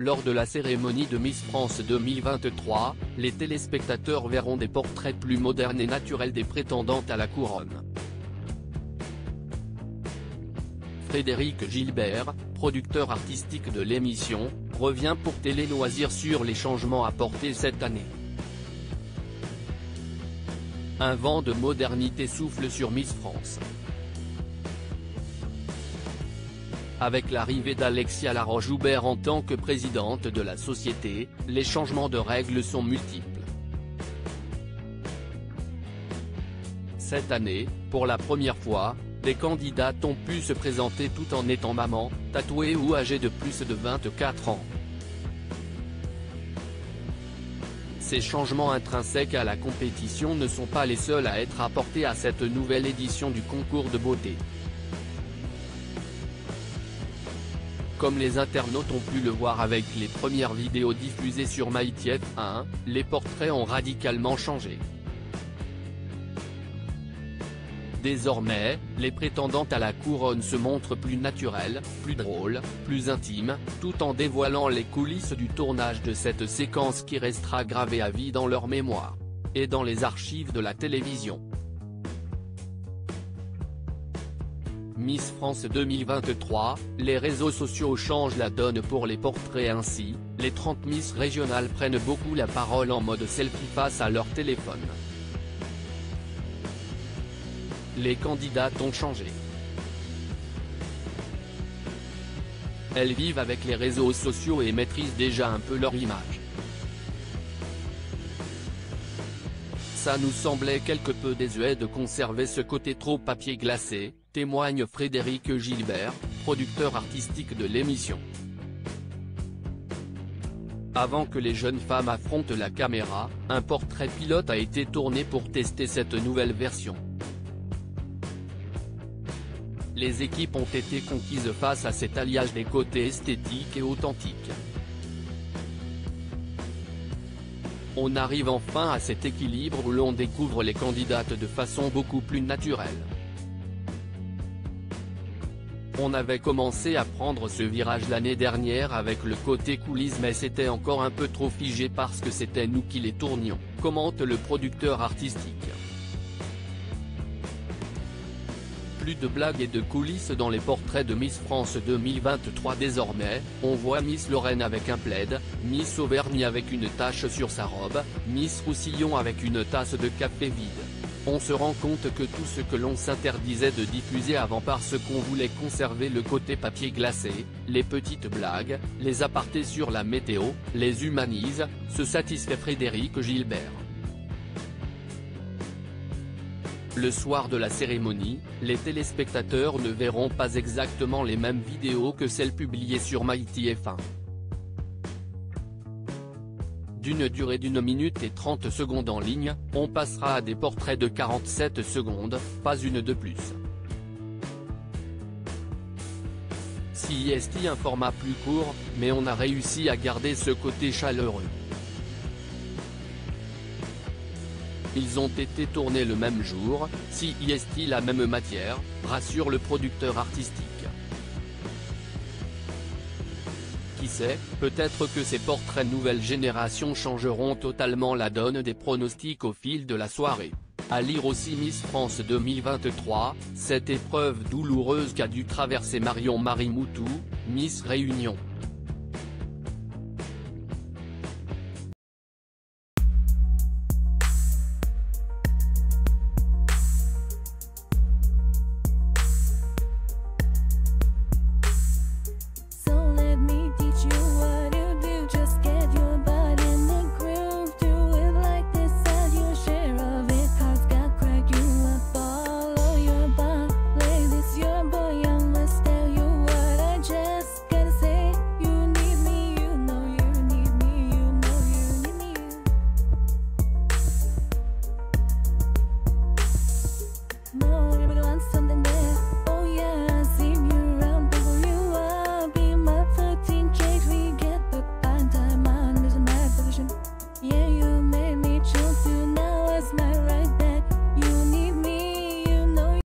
Lors de la cérémonie de Miss France 2023, les téléspectateurs verront des portraits plus modernes et naturels des prétendantes à la couronne. Frédéric Gilbert, producteur artistique de l'émission, revient pour Télé Loisirs sur les changements apportés cette année. Un vent de modernité souffle sur Miss France. Avec l'arrivée d'Alexia Laroche-Joubert en tant que présidente de la société, les changements de règles sont multiples. Cette année, pour la première fois, des candidates ont pu se présenter tout en étant maman, tatouée ou âgée de plus de 24 ans. Ces changements intrinsèques à la compétition ne sont pas les seuls à être apportés à cette nouvelle édition du concours de beauté. Comme les internautes ont pu le voir avec les premières vidéos diffusées sur MyTF1, les portraits ont radicalement changé. Désormais, les prétendantes à la couronne se montrent plus naturelles, plus drôles, plus intimes, tout en dévoilant les coulisses du tournage de cette séquence qui restera gravée à vie dans leur mémoire. Et dans les archives de la télévision. Miss France 2023, les réseaux sociaux changent la donne pour les portraits ainsi, les 30 Miss régionales prennent beaucoup la parole en mode selfie face à leur téléphone. Les candidates ont changé. Elles vivent avec les réseaux sociaux et maîtrisent déjà un peu leur image. Ça nous semblait quelque peu désuet de conserver ce côté trop papier glacé, témoigne Frédéric Gilbert, producteur artistique de l'émission. Avant que les jeunes femmes affrontent la caméra, un portrait pilote a été tourné pour tester cette nouvelle version. Les équipes ont été conquises face à cet alliage des côtés esthétiques et authentiques. On arrive enfin à cet équilibre où l'on découvre les candidates de façon beaucoup plus naturelle. On avait commencé à prendre ce virage l'année dernière avec le côté coulisses mais c'était encore un peu trop figé parce que c'était nous qui les tournions, commente le producteur artistique. Plus de blagues et de coulisses dans les portraits de Miss France 2023 désormais, on voit Miss Lorraine avec un plaid, Miss Auvergne avec une tache sur sa robe, Miss Roussillon avec une tasse de café vide. On se rend compte que tout ce que l'on s'interdisait de diffuser avant parce qu'on voulait conserver le côté papier glacé, les petites blagues, les apartés sur la météo, les humanise, se satisfait Frédéric Gilbert. Le soir de la cérémonie, les téléspectateurs ne verront pas exactement les mêmes vidéos que celles publiées sur MyTF1. D'une durée d'1 minute et 30 secondes en ligne, on passera à des portraits de 47 secondes, pas une de plus. Si est un format plus court, mais on a réussi à garder ce côté chaleureux. Ils ont été tournés le même jour, si est la même matière, rassure le producteur artistique. Qui sait, peut-être que ces portraits nouvelle génération changeront totalement la donne des pronostics au fil de la soirée. À lire aussi Miss France 2023, cette épreuve douloureuse qu'a dû traverser Marion Marie Moutou, Miss Réunion.